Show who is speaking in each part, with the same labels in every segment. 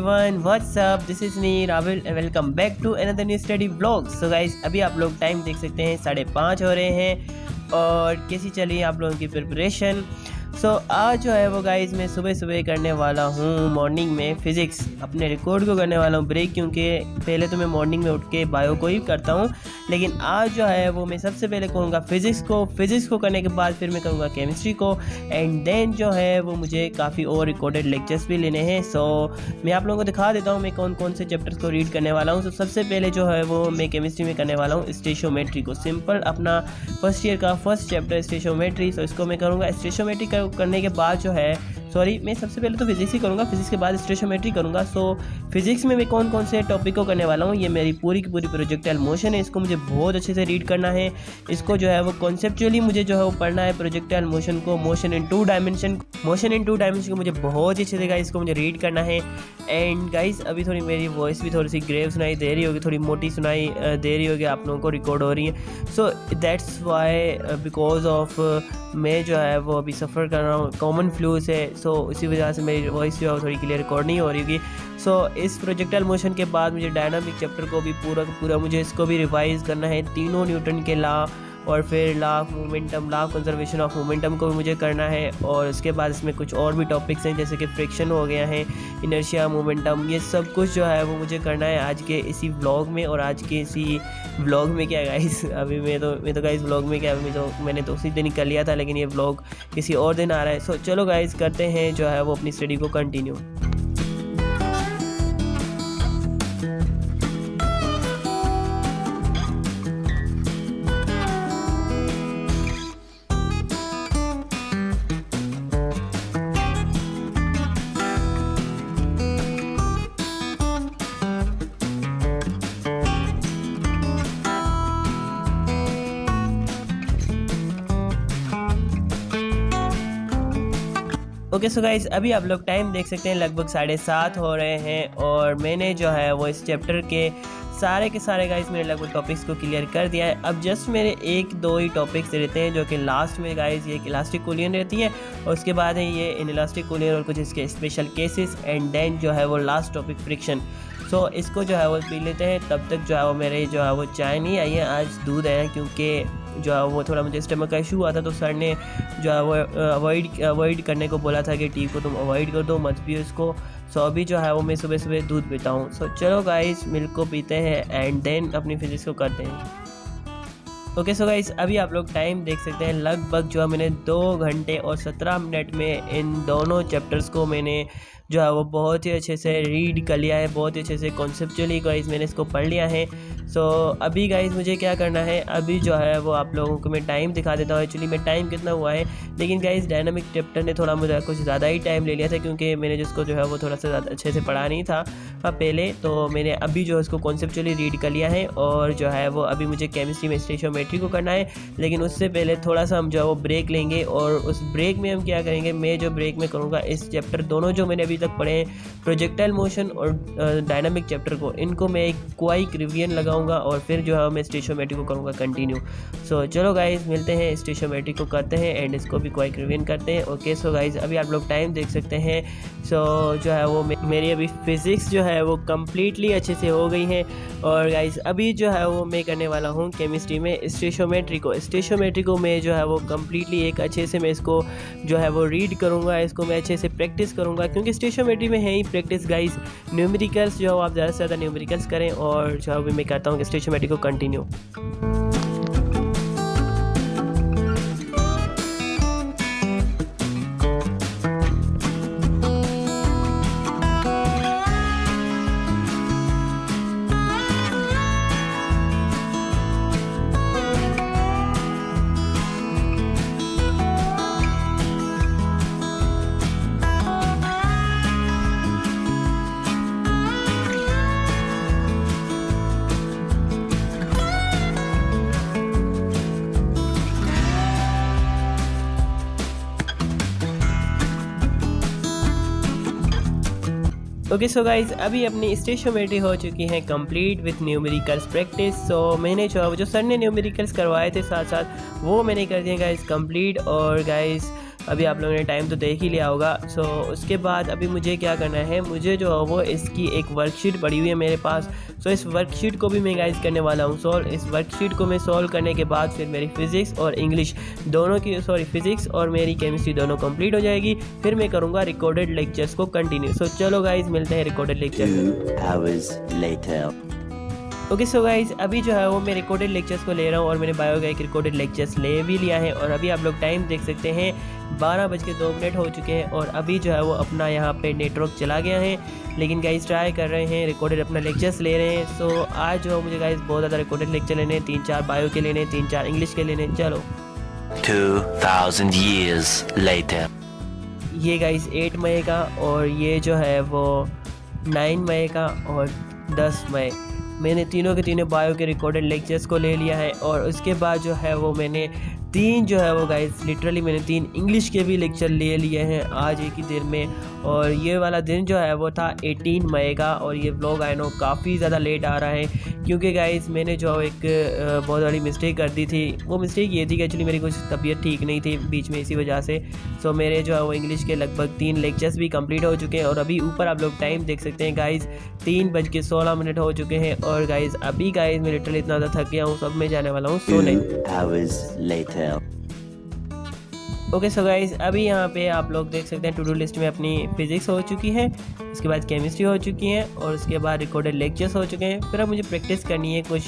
Speaker 1: everyone, what's up? This is me Rabil and welcome back to another new study vlog. So guys, अभी आप लोग time देख सकते हैं 5:30 हो रहे हैं और कैसी चली आप लोगों की प्रिपरेशन। आज जो है वो गाइस मैं सुबह करने वाला हूँ मॉर्निंग में फ़िज़िक्स अपने रिकॉर्ड को करने वाला हूँ ब्रेक, क्योंकि पहले तो मैं मॉर्निंग में उठ के बायो को ही करता हूँ, लेकिन आज जो है वो मैं सबसे पहले करूँगा फ़िज़िक्स को करने के बाद फिर मैं करूँगा केमिस्ट्री को, एंड देन जो है वो मुझे काफ़ी और रिकॉर्डेड लेक्चर्स भी लेने हैं। मैं आप लोगों को दिखा देता हूँ मैं कौन कौन से चैप्टर्स को रीड करने वाला हूँ। सबसे पहले जो है वो मैं केमिस्ट्री में करने वाला हूँ स्टेशियोमेट्री को, सिंपल अपना फर्स्ट ईयर का फर्स्ट चैप्टर स्टेशियोमेट्री। इसको मैं करूँगा स्टेशियोमेट्री करने के बाद जो है मैं सबसे पहले तो फिजिक्स ही करूँगा, फिजिक्स के बाद स्टेशियोमेट्री करूँगा। फिजिक्स में मैं कौन कौन से टॉपिक को करने वाला हूँ, ये मेरी पूरी की पूरी प्रोजेक्टाइल मोशन है, इसको मुझे बहुत अच्छे से रीड करना है। इसको जो है वो कॉन्सेप्चुअली मुझे जो है वो पढ़ना है प्रोजेक्टाइल मोशन को, मोशन इन टू डायमेंशन को मुझे बहुत ही अच्छे से गाइस इसको मुझे रीड करना है। एंड गाइस अभी थोड़ी मेरी वॉइस भी थोड़ी सी ग्रेव सुनाई दे रही होगी, थोड़ी मोटी सुनाई दे रही होगी, आप लोगों को रिकॉर्ड हो रही है। So that's why because of मैं जो है वो अभी सफ़र कर रहा हूँ कॉमन फ्लू से। इसी वजह से मेरी वॉइस जो है वो थोड़ी क्लियर रिकॉर्ड नहीं हो रही होगी। इस प्रोजेक्टाइल मोशन के बाद मुझे डायनामिक चैप्टर को भी पूरा मुझे इसको भी रिवाइज़ करना है, तीनों न्यूटन के लॉ और फिर law of momentum, law of conservation of momentum को भी मुझे करना है। और उसके बाद इसमें कुछ और भी टॉपिक्स हैं जैसे कि फ्रिक्शन हो गया है, इनर्शिया, मोमेंटम, ये सब कुछ जो है वो मुझे करना है आज के इसी व्लॉग में। और आज के इसी व्लॉग में क्या गाइस, अभी मैं तो गाइस व्लॉग में क्या, मैंने तो उसी दिन ही कर लिया था, लेकिन ये व्लॉग किसी और दिन आ रहा है। चलो गाइस करते हैं जो है वो अपनी स्टडी को कंटिन्यू। ओके सो गाइस अभी आप लोग टाइम देख सकते हैं लगभग 7:30 हो रहे हैं और मैंने जो है वो इस चैप्टर के सारे गाइस मेरे लगभग टॉपिक्स को क्लियर कर दिया है। अब जस्ट मेरे 1-2 ही टॉपिक्स रहते हैं जो कि लास्ट में गाइस ये इलास्टिक कोलियन रहती है और उसके बाद है ये इनइलास्टिक कोलियन और कुछ इसके स्पेशल केसेस, एंड देन जो है वो लास्ट टॉपिक फ्रिक्शन। इसको जो है वो पी लेते हैं, तब तक जो है वो मेरे जो है वो चाय नहीं आई है, आज दूध है, क्योंकि जो है वो थोड़ा मुझे स्टमक का इशू हुआ था, तो सर ने जो है वो अवॉइड करने को बोला था कि टी को तुम अवॉइड कर दो, मत पियो इसको। अभी जो है वो मैं सुबह दूध पीता हूँ। चलो गाइस मिल्क को पीते हैं एंड देन अपनी फिजिक्स को करते हैं। ओके गाइस अभी आप लोग टाइम देख सकते हैं लगभग जो है मैंने 2 घंटे और 17 मिनट में इन दोनों चैप्टर्स को मैंने जो है वो बहुत ही अच्छे से रीड कर लिया है, बहुत ही अच्छे से कॉन्सेप्चुअली गाइस मैंने इसको पढ़ लिया है। अभी गाइस मुझे क्या करना है, अभी जो है वो आप लोगों को मैं टाइम दिखा देता हूँ एक्चुअली मैं टाइम कितना हुआ है। लेकिन गाइस डायनामिक चैप्टर ने थोड़ा मुझे कुछ ज़्यादा ही टाइम ले लिया था, क्योंकि मैंने जिसको जो है वो थोड़ा सा ज़्यादा अच्छे से पढ़ा नहीं था पहले, तो मैंने अभी जो है उसको कॉन्सेप्चुअली रीड कर लिया है। और जो है वो अभी मुझे केमिस्ट्री में स्टेशियोमेट्री को करना है, लेकिन उससे पहले थोड़ा सा हम जो है वो ब्रेक लेंगे और उस ब्रेक में हम क्या करेंगे, मैं जो ब्रेक में करूँगा इस चैप्टर दोनों जो मैंने अभी तक पढ़े हैं प्रोजेक्टाइल मोशन और डायनामिक चैप्टर को, इनको मैं एक क्वाइक रिवीजन लगाऊंगा और फिर जो है मैं स्टेशियोमेट्री को करूँगा कंटिन्यू। चलो गाइस मिलते हैं, स्टेशियोमेट्री को करते हैं एंड इसको भी क्वाइक रिवीजन करते हैं। ओके गाइस अभी आप लोग टाइम देख सकते हैं। जो है वो मेरी अभी फिज़िक्स जो है वो कम्प्लीटली अच्छे से हो गई है। और गाइस अभी जो है वो मैं करने वाला हूँ केमिस्ट्री में स्टेशियोमेट्री को मैं जो है वो कम्प्लीटली एक अच्छे से मैं इसको जो है वो रीड करूँगा, इसको मैं अच्छे से प्रैक्टिस करूँगा, क्योंकि स्टेशियोमेट्री में है ही प्रैक्टिस गाइस। न्यूमेरिकल्स जो आप ज़्यादा से ज़्यादा न्यूमेरिकल्स करें और जो अभी मैं कहता हूँ कि स्टेशियोमेट्री को कंटिन्यू। ओके गाइज अभी अपनी स्टेशियोमेट्री हो चुकी है कंप्लीट विथ न्यूमेरिकल्स प्रैक्टिस। मैंने जो सर ने न्यूमेरिकल्स करवाए थे साथ साथ वो मैंने कर दिए गाइज कंप्लीट। और गाइज अभी आप लोगों ने टाइम तो देख ही लिया होगा। सो उसके बाद अभी मुझे क्या करना है, मुझे जो है वो इसकी एक वर्कशीट पड़ी हुई है मेरे पास। सो इस वर्कशीट को भी मैं गाइस करने वाला हूँ सॉल्व। इस वर्कशीट को मैं सॉल्व करने के बाद फिर मेरी फिज़िक्स और इंग्लिश दोनों की फिज़िक्स और मेरी केमिस्ट्री दोनों कंप्लीट हो जाएगी। फिर मैं करूँगा रिकॉर्डेड लेक्चर्स को कंटिन्यू। सो चलो गाइस मिलते हैं रिकॉर्डेड लेक्चर में। ओके सो गाइस अभी जो है वो मैं रिकॉर्डेड लेक्चर्स को ले रहा हूँ और मैंने बायो का एक रिकॉर्डेड लेक्चर्स ले भी लिया है। और अभी आप लोग टाइम देख सकते हैं 12:02 हो चुके हैं और अभी जो है वो अपना यहाँ पे नेटवर्क चला गया है। लेकिन गाइस ट्राई कर रहे हैं, रिकॉर्डेड अपना लेक्चर्स ले रहे हैं। सो आज जो मुझे गाइस बहुत ज़्यादा रिकॉर्डेड लेक्चर लेने हैं, 3-4 बायो के लेने, 3-4 इंग्लिश के लेने। चलो
Speaker 2: 2000 years later।
Speaker 1: ये गाइस 8 मई का और ये जो है वो 9 मई का और 10 मई। मैंने तीनों के तीनों बायो के रिकॉर्डेड लेक्चर्स को ले लिया है। और उसके बाद जो है वो मैंने 3 जो है वो गाइस लिटरली मैंने 3 इंग्लिश के भी लेक्चर ले लिए हैं आज एक ही दिन में। और ये वाला दिन जो है वो था 18 मई का। और ये व्लॉग आई नो काफ़ी ज़्यादा लेट आ रहा है क्योंकि गाइस मैंने जो एक बहुत बड़ी मिस्टेक कर दी थी। वो मिस्टेक ये थी कि एक्चुअली मेरी कुछ तबीयत ठीक नहीं थी बीच में, इसी वजह से। सो मेरे जो है वो इंग्लिश के लगभग 3 लेक्चर्स भी कंप्लीट हो चुके हैं। और अभी ऊपर आप लोग टाइम देख सकते हैं गाइस 3:16 हो चुके हैं। और गाइस अभी गाइस मैं लिटरली इतना ज़्यादा थक गया हूँ, सब मैं जाने वाला हूँ सोने। ओके सो गाइस अभी यहाँ पे आप लोग देख सकते हैं टू डू लिस्ट में अपनी फिज़िक्स हो चुकी है, उसके बाद केमिस्ट्री हो चुकी है और उसके बाद रिकॉर्डेड लेक्चर्स हो चुके हैं। फिर अब मुझे प्रैक्टिस करनी है कुछ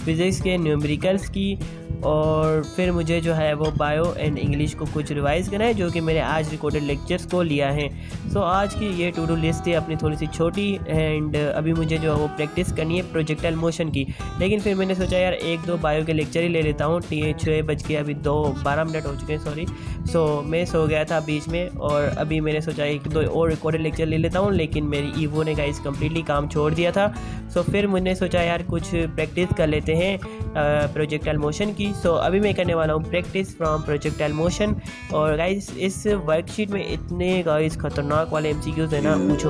Speaker 1: फिज़िक्स के न्यूमेरिकल्स की। और फिर मुझे जो है वो बायो एंड इंग्लिश को कुछ रिवाइज़ करना है जो कि मैंने आज रिकॉर्डेड लेक्चर्स को लिया है। सो आज की ये टू डू लिस्ट है अपनी थोड़ी सी छोटी। एंड अभी मुझे जो है वो प्रैक्टिस करनी है प्रोजेक्टाइल मोशन की। लेकिन फिर मैंने सोचा यार 1-2 बायो के लेक्चर ही ले लेता हूँ। 6:12 हो चुके हैं सॉरी। सो मैं सो गया था बीच में और अभी मैंने सोचा 1-2 और रिकॉर्डेड लेक्चर ले लेता हूँ। लेकिन मेरी ईवो ने गाइस कम्प्लीटली काम छोड़ दिया था। सो फिर मैंने सोचा यार कुछ प्रैक्टिस कर लेते हैं प्रोजेक्टाइल मोशन की। सो अभी मैं करने वाला हूँ प्रैक्टिस फ्रॉम प्रोजेक्टाइल मोशन। और गाइस इस वर्कशीट में इतने गाइस खतरनाक वाले MCQs है ना, पूछो।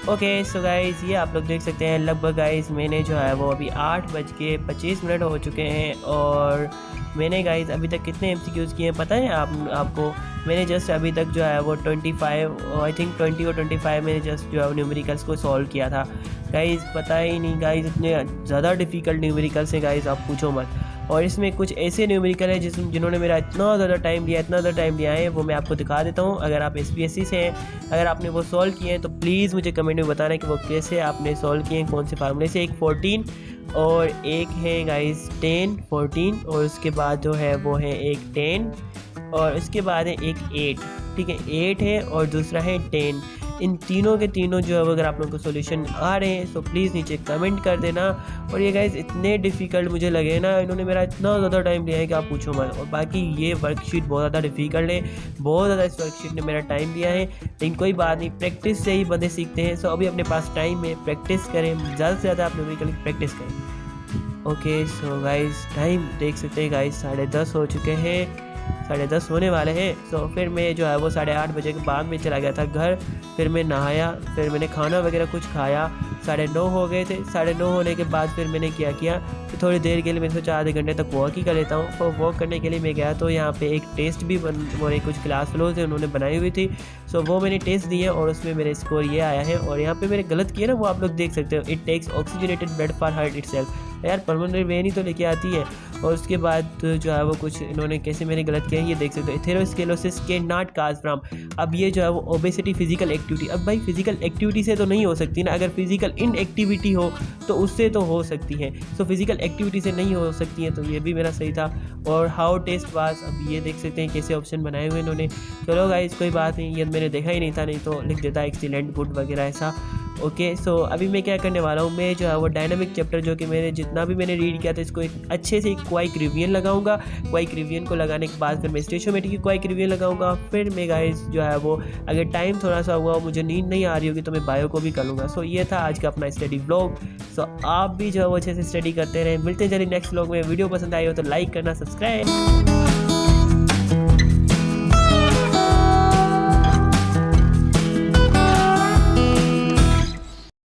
Speaker 1: ओके सो गाइस ये आप लोग देख सकते हैं लगभग गाइस मैंने जो है वो अभी 8:25 हो चुके हैं। और मैंने गाइस अभी तक कितने MCQs किए हैं पता है आपको? मैंने जस्ट अभी तक जो है वो 25 आई थिंक 20 और 25 मैंने जस्ट जो है न्यूमेरिकल्स को सॉल्व किया था गाइस। पता ही नहीं गाइस इतने ज़्यादा डिफ़िकल्ट न्यूमेरिकल्स हैं गाइस, आप पूछो मत। और इसमें कुछ ऐसे न्यूमेरिकल है जिन्होंने मेरा इतना ज़्यादा टाइम लिया है वो मैं आपको दिखा देता हूँ। अगर आप SPSC से हैं, अगर आपने वो सॉल्व किए हैं तो प्लीज़ मुझे कमेंट में बताना कि वो कैसे आपने सॉल्व किए हैं, कौन से फार्मूले से। एक 14 और एक है गाइस 14 और उसके बाद जो है वो है एक 10 और उसके बाद है एक 8। ठीक है 8 है और दूसरा है 10। इन तीनों के तीनों जो है अगर आप लोगों को सॉल्यूशन आ रहे हैं तो प्लीज़ नीचे कमेंट कर देना। और ये गाइस इतने डिफ़िकल्ट मुझे लगे ना, इन्होंने मेरा इतना ज़्यादा टाइम लिया है कि आप पूछो मत। और बाकी ये वर्कशीट बहुत ज़्यादा डिफ़िकल्ट है, बहुत ज़्यादा इस वर्कशीट ने मेरा टाइम लिया है। लेकिन कोई बात नहीं, प्रैक्टिस से ही बंदे सीखते हैं। सो अभी अपने पास टाइम है, प्रैक्टिस करें, ज़्यादा से ज़्यादा आप न्यूमेरिकल प्रैक्टिस करें। ओके सो गाइस टाइम देख सकते हैं गाइस 10:30 हो चुके हैं, 10:30 होने वाले हैं। सो फिर मैं जो है वो 8:30 बजे के बाद में चला गया था घर। फिर मैं नहाया, फिर मैंने खाना वगैरह कुछ खाया, 9:30 हो गए थे। 9:30 होने के बाद फिर मैंने क्या किया कि थोड़ी देर के लिए मैंने सोचा आधे घंटे तक वॉक ही कर लेता हूँ। तो वॉक करने के लिए मैं गया तो यहाँ पे एक टेस्ट भी मेरे कुछ क्लास फेलोज थे उन्होंने बनाई हुई थी। सो वो मैंने टेस्ट दिए और उसमें मेरे स्कोर ये आया है। और यहाँ पे मैंने गलत किया ना, वो आप लोग देख सकते हो। It takes oxygenated blood for heart itself. यार परमानेंट वेन ही तो लेके आती है। और उसके बाद जो है वो कुछ इन्होंने कैसे मैंने गलत किया ये देख सकते हो। Atherosclerosis can not cause from, अब ये जो है वो ओबेसिटी फिजिकल एक्टिविटी। अब भाई फिजिकल एक्टिविटी से तो नहीं हो सकती ना, अगर फिजिकल इनएक्टिविटी हो तो उससे तो हो सकती है। सो फिजिकल एक्टिविटी से नहीं हो सकती है, तो ये भी मेरा सही था। और हाउ टेस्ट वाज, अब ये देख सकते हैं कैसे ऑप्शन बनाए हुए इन्होंने। चलो गाइस कोई बात नहीं, ये मैंने देखा ही नहीं था, नहीं तो लिख देता एक्सीलेंट गुड वगैरह ऐसा। ओके सो अभी मैं क्या करने वाला हूँ, मैं जो है वो डायनामिक चैप्टर जो कि मैंने जितना भी मैंने रीड किया था इसको एक अच्छे से क्वाइक रिवीजन लगाऊंगा। क्वाइक रिवीजन को लगाने के बाद फिर मैं स्टोइकोमेट्री की क्वाइक रिवीजन लगाऊंगा। फिर मैं गाइस जो है वो अगर टाइम थोड़ा सा हुआ मुझे नींद नहीं आ रही होगी तो मैं बायो को भी कर लूँगा। सो ये था आज का अपना स्टडी व्लॉग। सो आप भी जो है वो अच्छे से स्टडी करते रहे। मिलते हैं चलिए नेक्स्ट व्लॉग में। वीडियो पसंद आई हो तो लाइक करना, सब्सक्राइब।